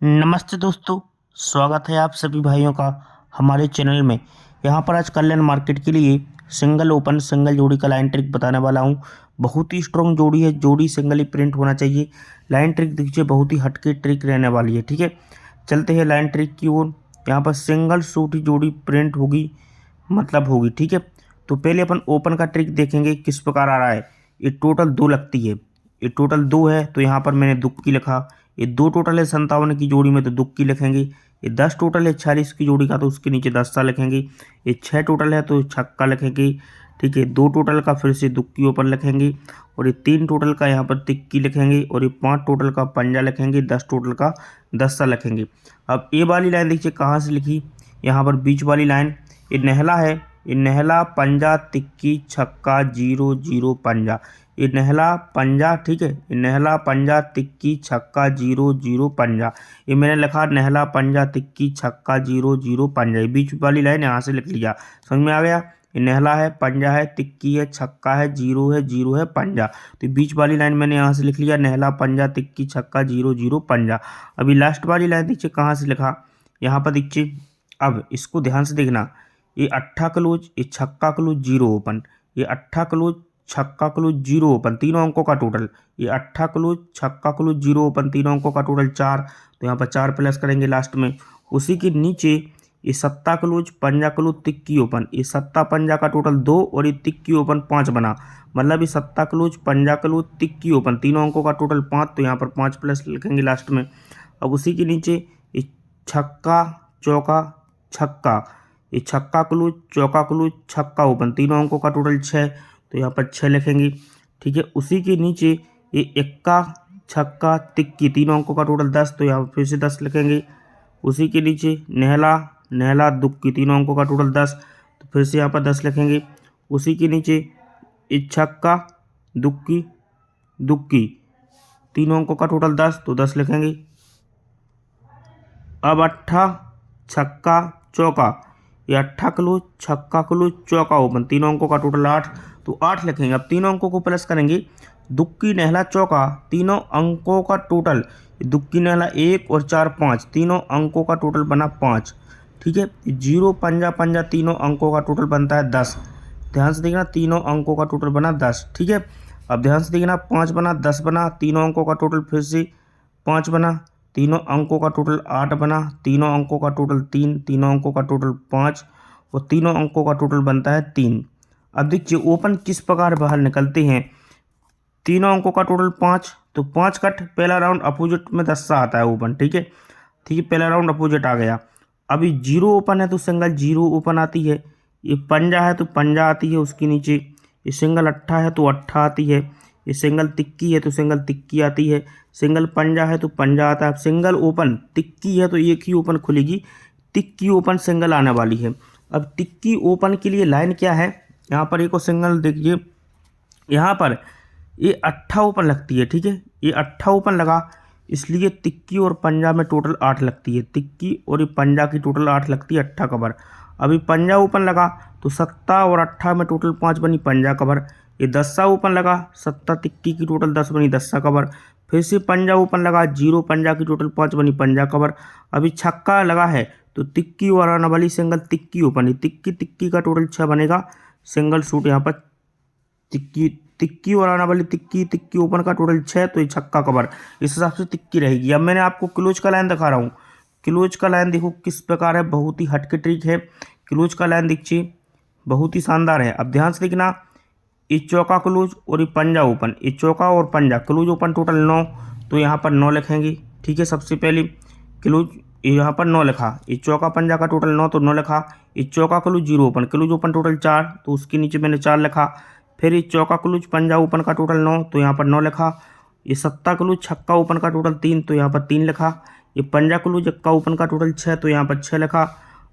नमस्ते दोस्तों। स्वागत है आप सभी भाइयों का हमारे चैनल में। यहाँ पर आज कल्याण मार्केट के लिए सिंगल ओपन सिंगल जोड़ी का लाइन ट्रिक बताने वाला हूँ। बहुत ही स्ट्रॉन्ग जोड़ी है, जोड़ी सिंगल ही प्रिंट होना चाहिए। लाइन ट्रिक दीजिए, बहुत ही हटके ट्रिक रहने वाली है। ठीक है, चलते हैं लाइन ट्रिक की ओर। यहाँ पर सिंगल सूट ही जोड़ी प्रिंट होगी, मतलब होगी। ठीक है, तो पहले अपन ओपन का ट्रिक देखेंगे किस प्रकार आ रहा है। ये टोटल 2 लगती है, ये टोटल 2 है, तो यहाँ पर मैंने दुक्की लिखा। ये 2 टोटल है 57 की जोड़ी में, तो दुक्की लिखेंगे। ये 10 टोटल है 46 की जोड़ी का, तो उसके नीचे 10 सा लिखेंगे। ये 6 टोटल है तो छक्का लिखेंगे। ठीक है, 2 टोटल का फिर से दुक्की ऊपर लिखेंगे, और ये 3 टोटल का यहाँ पर तिक्की लिखेंगे, और ये 5 टोटल का पंजा लिखेंगे, 10 टोटल का 10 सा लिखेंगे। अब ये वाली लाइन देखिए कहाँ से लिखी, यहाँ पर बीच वाली लाइन। ये नहला है, ये नहला पंजा तिक्की छक्का 0 0 पंजा। ये नहला पंजा, ठीक है, ये नहला पंजा तिक्की छक्का 0 0 पंजा। ये मैंने लिखा नहला पंजा तिक्की छक्का 0 0 पंजा। ये बीच वाली लाइन यहाँ से लिख लिया, समझ में आ गया। ये नहला है, पंजा है, तिक्की है, छक्का है, 0 है पंजा। तो बीच वाली लाइन मैंने यहाँ से लिख लिया, नहला पंजा तिक्की छक्का 0 0 पंजा। अभी लास्ट वाली लाइन देखिए कहाँ से लिखा, यहाँ पर देखिए। अब इसको ध्यान से देखना, ये अट्ठा क्लोज, ये छक्का क्लोज 0 ओपन, ये अट्ठा क्लोज छक्का क्लोज 0 ओपन, तीनों अंकों का टोटल। ये अट्ठा क्लोज छक्का क्लोज 0 ओपन, तीनों अंकों का टोटल 4। तो यहाँ पर 4 प्लस करेंगे लास्ट में। उसी के नीचे ये सत्ता क्लोज पंजा क्लोज तिक्की ओपन, ये सत्ता पंजा का टोटल 2, और ये तिक्की ओपन 5 बना। मतलब ये सत्ता क्लोज पंजा क्लोज तिक्की ओपन, तीनों अंकों का टोटल 5, तो यहाँ पर 5 प्लस लिखेंगे लास्ट में। अब उसी के नीचे ये छक्का चौका छक्का, ये छक्का क्लोज चौका क्लोज छक्का ओपन, तीनों अंकों का टोटल 6, तो यहाँ पर 6 लिखेंगे। ठीक है, उसी के नीचे ये इक्का छक्का तिक्की, तीनों अंकों का टोटल 10, तो यहाँ पर फिर से 10 लिखेंगे। उसी के नीचे नहला नहला दुक्की, तीनों अंकों का टोटल 10, तो फिर से यहाँ पर 10 लिखेंगे। उसी के नीचे ये छक्का दुक्की दुक्की, तीनों अंकों का टोटल 10, तो 10 लिखेंगे। अब अट्ठा छक्का चौका, ये अट्ठा क्लोज छक्का क्लोज चौका ओपन, तीनों अंकों का टोटल 8, तो 8 लिखेंगे। अब तीनों अंकों को प्लस करेंगे, दुक्की नहला चौका, तीनों अंकों का टोटल, दुक्की नहला 1 और 4 5, तीनों अंकों का टोटल बना 5। ठीक है, 0 पंजा पंजा, तीनों अंकों का टोटल बनता है 10। ध्यान से देखना, तीनों अंकों का टोटल बना 10। ठीक है, अब ध्यान से देखना, 5 बना 10 बना, तीनों अंकों का टोटल फिर से 5 बना, तीनों अंकों का टोटल 8 बना, तीनों अंकों का टोटल 3, तीनों अंकों का टोटल 5, और तीनों अंकों का टोटल बनता है 3। अब देखिए ओपन किस प्रकार बाहर निकलते हैं। तीनों अंकों का टोटल 5, तो 5 कट, पहला राउंड अपोजिट में 10 सा आता है ओपन। ठीक है, ठीक है, पहला राउंड अपोजिट आ गया। अभी 0 ओपन है तो सिंगल 0 ओपन आती है। ये पंजा है तो पंजा आती है उसके नीचे। ये सिंगल अट्ठा है तो अट्ठा आती है। ये सिंगल तिक्की है तो सिंगल तिक्की आती है। सिंगल पंजा है तो पंजा आता है। अब सिंगल ओपन तिक्की है तो एक ही ओपन खुलेगी, तिक्की ओपन सिंगल आने वाली है। अब तिक्की ओपन के लिए लाइन क्या है, यहाँ पर एक और सिंगल देखिए, यहाँ पर ये अट्ठा ओपन लगती है। ठीक है, ये अट्ठा ओपन लगा, इसलिए तिक्की और पंजा में टोटल 8 लगती है। तिक्की और ये पंजा की टोटल 8 लगती है, अट्ठा कवर। अभी पंजा ओपन लगा तो सत्ता और अट्ठा में टोटल 5 बनी, पंजा कवर। ये 10 सा ओपन लगा, सत्ता तिक्की की टोटल 10 बनी, 10 सा कवर। फिर से पंजा ओपन लगा, 0 पंजा की टोटल 5 बनी, पंजा कवर। अभी छक्का लगा है तो तिक्की और आने वाली सिंगल तिक्की ओपन, तिक्की तिक्की का टोटल 6 बनेगा। सिंगल सूट यहाँ पर तिक्की तिक्की और आने वाली तिक्की तिक्की ओपन का टोटल 6, तो ये छक्का कवर, इस हिसाब से तिक्की रहेगी। अब मैंने आपको क्लोज का लाइन दिखा रहा हूँ। क्लोज का लाइन देखो किस प्रकार है, बहुत ही हटके ट्रिक है। क्लोज का लाइन देखिए, बहुत ही शानदार है। अब ध्यान से देखना, ये चौका क्लोज और ये पंजा ओपन, ये चौका और पंजा क्लोज ओपन टोटल 9, तो यहाँ पर 9 लिखेंगे। ठीक है, सबसे पहले क्लोज यहाँ पर 9 लिखा, ये चौका पंजा का टोटल 9, तो 9 लिखा। ये चौका close 0 open, close open total 4, तो उसके नीचे मैंने 4 लिखा। फिर ये चौका क्लोज पंजा ओपन का टोटल 9, तो यहाँ पर 9 लिखा। ये सत्ता क्लोज छक्का ओपन का टोटल 3, तो यहाँ पर 3 लिखा। ये पंजा क्लोज अक्का ओपन का टोटल 6, तो यहाँ पर 6 लिखा।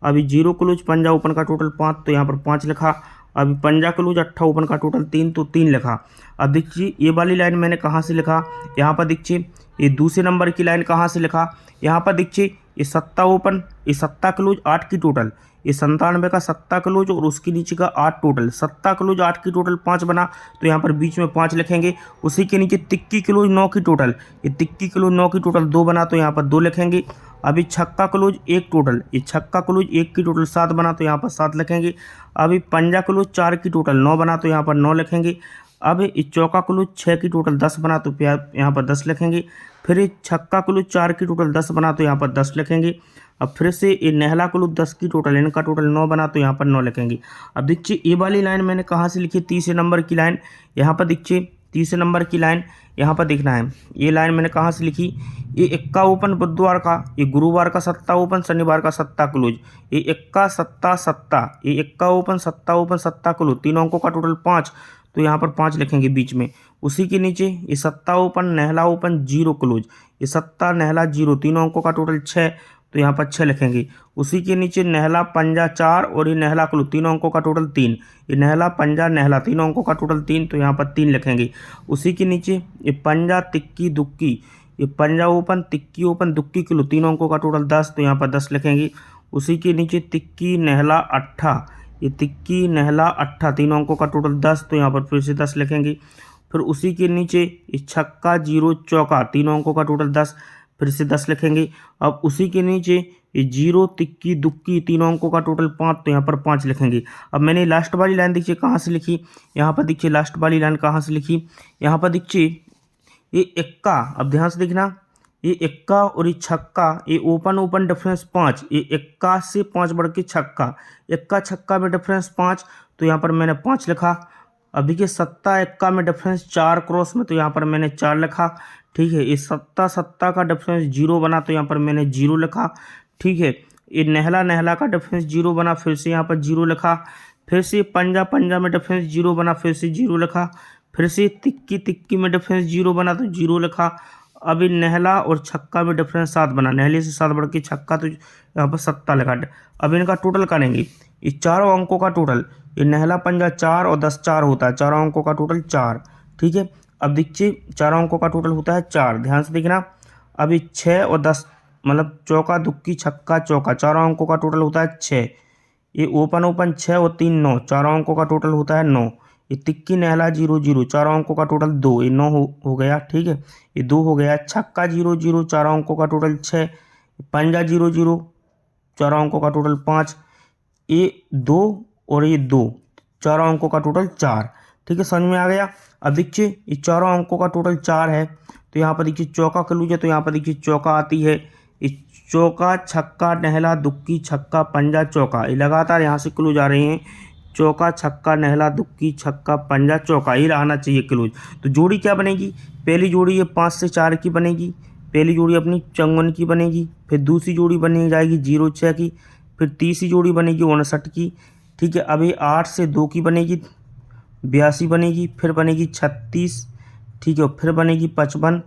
अभी 0 क्लोज पंजा ओपन का टोटल 5, तो यहाँ पर 5 लिखा। अभी पंजा क्लोज अट्ठा ओपन का टोटल 3, तो 3 लिखा। अब देखिए ये वाली लाइन मैंने कहाँ से लिखा, यहाँ पर देखिए ये दूसरे नंबर की लाइन कहाँ से लिखा, यहाँ पर देखिए ये सत्ता ओपन, ये सत्ता क्लोज 8 की टोटल, ये 97 का सत्ता क्लोज और उसके नीचे का 8 टोटल, सत्ता क्लोज 8 की टोटल 5 बना, तो यहाँ पर बीच में 5 लिखेंगे। उसी के नीचे तिक्की क्लोज 9 की टोटल, ये तिक्की क्लोज 9 की टोटल 2 बना, तो यहाँ पर 2 लिखेंगे। अभी छक्का क्लोज 1 टोटल, ये छक्का क्लोज 1 की टोटल 7 बना, तो यहाँ पर 7 लिखेंगे। अभी पंजा क्लोज 4 की टोटल 9 बना, तो यहाँ पर 9 लिखेंगे। अब इस चौका क्लोज 6 की टोटल 10 बना, तो यहाँ पर 10 लिखेंगे। फिर ये छक्का क्लोज 4 की टोटल 10 बना, तो यहाँ पर 10 लिखेंगे। अब फिर से ये नेहला क्लोज 10 की टोटल, इनका टोटल 9 बना, तो यहाँ पर 9 लिखेंगे। अब देखिए ये वाली लाइन मैंने कहाँ से लिखी, तीसरे नंबर की लाइन, यहाँ पर देखिए तीसरे नंबर की लाइन यहाँ पर देखना है। ये लाइन मैंने कहाँ से लिखी, ये इक्का ओपन बुधवार का, ये गुरुवार का सत्ता ओपन, शनिवार का सत्ता क्लोज, ये इक्का सत्ता सत्ता, ये इक्का ओपन सत्ता क्लोज, तीनों अंकों का टोटल 5, तो यहाँ पर 5 लिखेंगे बीच में। उसी के नीचे ये सत्ता ओपन नेहला ओपन 0 क्लोज, ये सत्ता नेहला 0, तीनों अंकों का टोटल 6, तो यहाँ पर 6 लिखेंगे। उसी के नीचे नेहला पंजा 4 और ये नेहला क्लोज, तीनों अंकों का टोटल 3, ये नेहला पंजा नेहला, तीनों अंकों का टोटल 3, तो यहाँ पर 3 लिखेंगे। उसी के नीचे ये पंजा तिक्की दुक्की, ये पंजा ओपन तिक्की ओपन दुक्की क्लोज, तीनों अंकों का टोटल 10, तो यहाँ पर 10 लिखेंगे। उसी के नीचे तिक्की नेहला अट्ठा, ये तिक्की नेहला अट्ठा, तीनों अंकों का टोटल 10, तो यहाँ पर फिर से 10 लिखेंगे। फिर उसी के नीचे ये छक्का 0 चौका, तीनों अंकों का टोटल 10, फिर से 10 लिखेंगे। अब उसी के नीचे ये 0 तिक्की दुक्की, तीनों अंकों का टोटल 5, तो यहाँ पर 5 लिखेंगे। अब मैंने लास्ट वाली लाइन देखिए कहाँ से लिखी, यहाँ पर देखिए लास्ट वाली लाइन कहाँ से लिखी, यहाँ पर देखिए ये इक्का, अब ध्यान से देखना, ये इक्का और ये छक्का, ये ओपन डिफरेंस 5, ये इक्का से 5 बढ़ के छक्का, इक्का छक्का में डिफरेंस 5, तो यहाँ पर मैंने 5 लिखा। अभी के सत्ता इक्का में डिफरेंस 4 क्रॉस में, तो यहाँ पर मैंने 4 लिखा। ठीक है, ये सत्ता सत्ता का डिफरेंस 0 बना, तो यहाँ पर मैंने 0 लिखा। ठीक है, ये नेहला का डिफरेंस 0 बना, फिर से यहाँ पर 0 लिखा। फिर से पंजा में डिफरेंस 0 बना, फिर से 0 लिखा। फिर से तिक्की में डिफरेंस 0 बना, तो 0 लिखा। अभी नेहला और छक्का में डिफरेंस 7 बना, नेहले से 7 बढ़ के छक्का, तो यहाँ पर सत्ता लिखा। अब इनका टोटल करेंगे, ये चारों अंकों का टोटल, ये नेहला पंजा 4 और 10 4 होता है, चारों अंकों का टोटल 4। ठीक है, अब देखिए चारों अंकों का टोटल होता है 4, ध्यान से देखना। अभी 6 और 10 मतलब चौका दुक्की छक्का चौका, चारों अंकों का टोटल होता है 6। ये ओपन 6 और 3 9, चारों अंकों का टोटल होता है 9। ये तिक्की नेहला 0 0, चारों अंकों का टोटल 2, ये 9 हो गया। ठीक है, ये 2 हो गया। छक्का 0 0, चारों अंकों का टोटल 6। पंजा 0 0, चारों अंकों का टोटल 5। ये 2 और ये 2, चारों अंकों का टोटल 4। ठीक है, समझ में आ गया। अब देखिए ये चारों अंकों का टोटल 4 है, तो यहाँ पर देखिए चौका क्लोज है, तो यहाँ पर देखिए चौका आती है। ये चौका छक्का नेहला दुक्की छक्का पंजा चौका, ये लगातार यहाँ से क्लोज आ रहे हैं। चौका छक्का नेहला दुक्की छक्का पंजा चौका, ये आना चाहिए क्लोज। तो जोड़ी क्या बनेगी, पहली जोड़ी ये 5 से 4 की बनेगी, पहली जोड़ी अपनी 54 की बनेगी। फिर दूसरी जोड़ी बनी जाएगी 0 6 की। फिर तीसरी जोड़ी बनेगी 59 की। ठीक है, अभी 8 से 2 की बनेगी 82 बनेगी। फिर बनेगी 36। ठीक है, फिर बनेगी 55।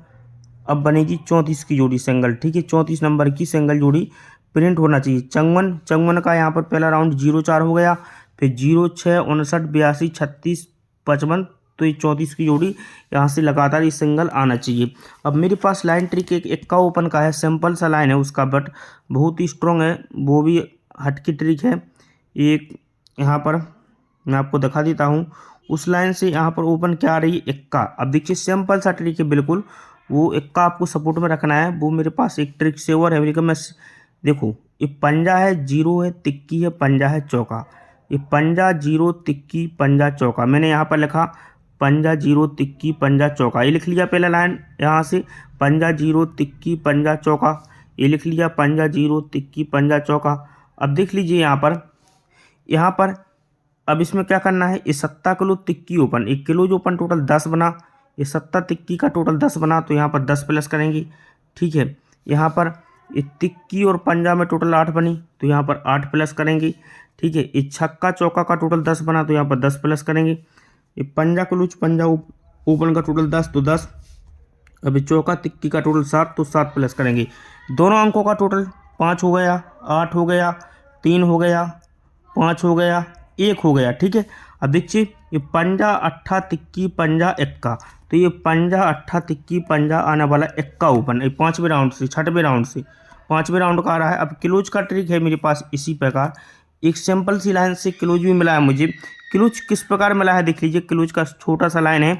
अब बनेगी 34 की जोड़ी सिंगल। ठीक है, 34 नंबर की सिंगल जोड़ी प्रिंट होना चाहिए। 54 का यहाँ पर पहला राउंड 0 4 हो गया, फिर 0 6 59 82 36 55, तो ये 34 की जोड़ी यहाँ से लगातार ये सिंगल आना चाहिए। अब मेरे पास लाइन ट्रिक एक इक्का ओपन का है, सिंपल सा लाइन है उसका, बट बहुत ही स्ट्रॉन्ग है, वो भी हट की ट्रिक है। एक यहाँ पर मैं आपको दिखा देता हूँ, उस लाइन से यहाँ पर ओपन क्या आ रही है, इक्का। अब देखिए सिंपल सा ट्रिक है बिल्कुल, वो इक्का आपको सपोर्ट में रखना है। वो मेरे पास एक ट्रिक से और है, लेकिन मैं देखो ये पंजा है 0 है तिक्की है पंजा है चौका, ये पंजा 0 तिक्की पंजा चौका, मैंने यहाँ पर लिखा पंजा 0 तिक्की पंजा चौका, ये लिख लिया पहला लाइन यहाँ से, पंजा 0 तिक्की पंजा चौका, ये लिख लिया पंजा 0 तिक्की पंजा चौका। अब देख लीजिए यहाँ पर अब इसमें क्या करना है, ये सत्ता किलो तिक्की ओपन, 1 किलो जो ओपन टोटल 10 बना, ये सत्ता तिक्की का टोटल 10 बना, तो यहाँ पर 10 प्लस करेंगे। ठीक है, यहाँ पर ये तिक्की और पंजा में टोटल 8 बनी, तो यहाँ पर 8 प्लस करेंगे। ठीक है, ये छक्का चौका का टोटल 10 बना, तो यहाँ पर 10 प्लस करेंगे। ये पंजा क्लूच पंजा ओपन का टोटल 10, तो 10। अभी चौका तिक्की का टोटल 7, तो 7 प्लस करेंगे। दोनों अंकों का टोटल 5 हो गया, 8 हो गया, 3 हो गया, 5 हो गया, 1 हो गया। ठीक है, अब देखिए ये पंजा अट्ठा तिक्की पंजा एक्का, तो ये पंजा अट्ठा तिक्की पंजा आने वाला एक्का ओपन, ये 5वें राउंड से 6वें राउंड से 5वें राउंड का आ रहा है। अब क्लोज का ट्रिक है मेरे पास इसी प्रकार, एक सिंपल सी लाइन से क्लोज भी मिला है मुझे। क्लोज किस प्रकार मिला है देख लीजिए, क्लोज का छोटा सा लाइन है,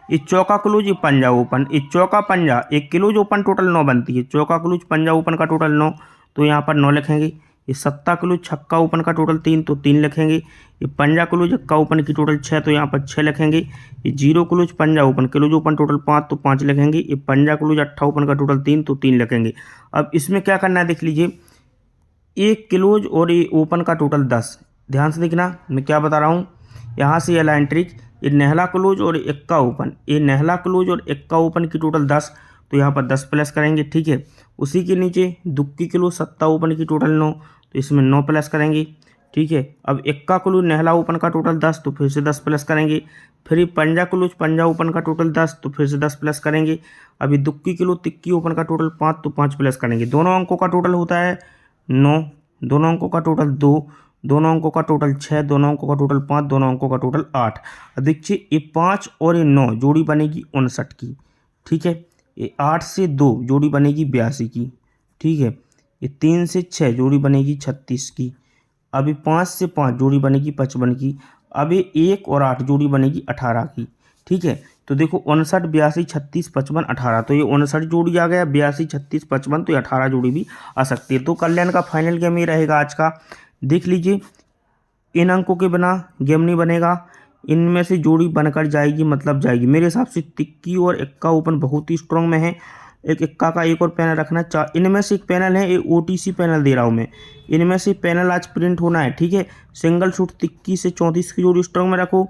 ये चौका क्लोज ये पंजा ओपन, ये चौका पंजा एक क्लोज ओपन टोटल 9 बनती है, चौका क्लोज पंजा ओपन का टोटल 9, तो यहाँ पर 9 लिखेंगे। ये सत्ता क्लोज छक्का ओपन का टोटल 3, तो 3 लिखेंगे। ये पंजा क्लोज एक्का ओपन की टोटल 6, तो यहाँ पर 6 लिखेंगे। ये जीरो क्लोज पंजा ओपन क्लोज ओपन टोटल 5, तो 5 लिखेंगे। ये पंजा क्लोज अट्ठा ओपन का टोटल 3, तो 3 लिखेंगे। अब इसमें क्या करना है देख लीजिए, एक क्लोज और ये ओपन का टोटल 10, ध्यान से देखना मैं क्या बता रहा हूँ। यहाँ से ये लाइन ट्रिक, ये नेहला क्लोज और एक्का ओपन, ये नेहला क्लोज और एक्का ओपन की टोटल 10, तो यहाँ पर 10 प्लस करेंगे, ठीक है। उसी के नीचे दुक्की क्लोज सत्ता ओपन की टोटल 9, तो इसमें 9 प्लस करेंगे, ठीक है। अब एक्का क्लोज नेहला ओपन का टोटल 10, तो फिर से 10 प्लस करेंगे। फिर ये पंजा क्लोज पंजा ओपन का टोटल 10, तो फिर से 10 प्लस करेंगे। अभी दुक्की क्लोज तिक्की ओपन का टोटल 5, तो 5 प्लस करेंगे। दोनों अंकों का टोटल होता है 9, दोनों अंकों का टोटल 2, दोनों अंकों का टोटल 6, दोनों अंकों का टोटल 5, दोनों अंकों का टोटल 8। अब देखिए ये 5 और ये 9 जोड़ी बनेगी 59 की, ठीक है। ये 8 से 2 जोड़ी बनेगी 82 की, ठीक है। ये 3 से 6 जोड़ी बनेगी 36 की। अभी 5 से 5 जोड़ी बनेगी 55 की। अभी 1 और 8 जोड़ी बनेगी 18 की, ठीक है। तो देखो 59 82 36 55 18, तो ये 59 जोड़ी आ गया, 82 36 55, तो ये 18 जोड़ी भी आ सकती है। तो कल्याण का फाइनल गेम ये रहेगा आज का, देख लीजिए। इन अंकों के बिना गेम नहीं बनेगा, इनमें से जोड़ी बनकर जाएगी मतलब जाएगी। मेरे हिसाब से तिक्की और एक्का ओपन बहुत ही स्ट्रॉन्ग में है। एक एक्का का एक और पैनल रखना इनमें से एक पैनल है, ये OTC पैनल दे रहा हूँ मैं, इनमें से पैनल आज प्रिंट होना है, ठीक है। सिंगल शूट तिक्की से 34 की जोड़ी स्ट्रॉन्ग में रखो,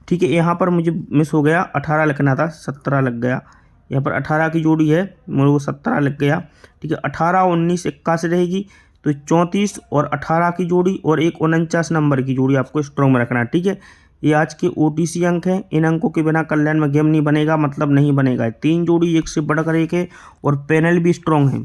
ठीक है। यहाँ पर मुझे मिस हो गया, 18 लिखना था, 17 लग गया। यहाँ पर 18 की जोड़ी है, मुझे वो 17 लग गया, ठीक है। 18 19 एक्का से रहेगी, तो 34 और 18 की जोड़ी और एक 49 नंबर की जोड़ी आपको स्ट्रॉन्ग में रखना है, ठीक है। ये आज के OTC अंक हैं, इन अंकों के बिना कल्याण में गेम नहीं बनेगा, मतलब नहीं बनेगा। 3 जोड़ी एक से बढ़कर एक है और पैनल भी स्ट्रॉन्ग है।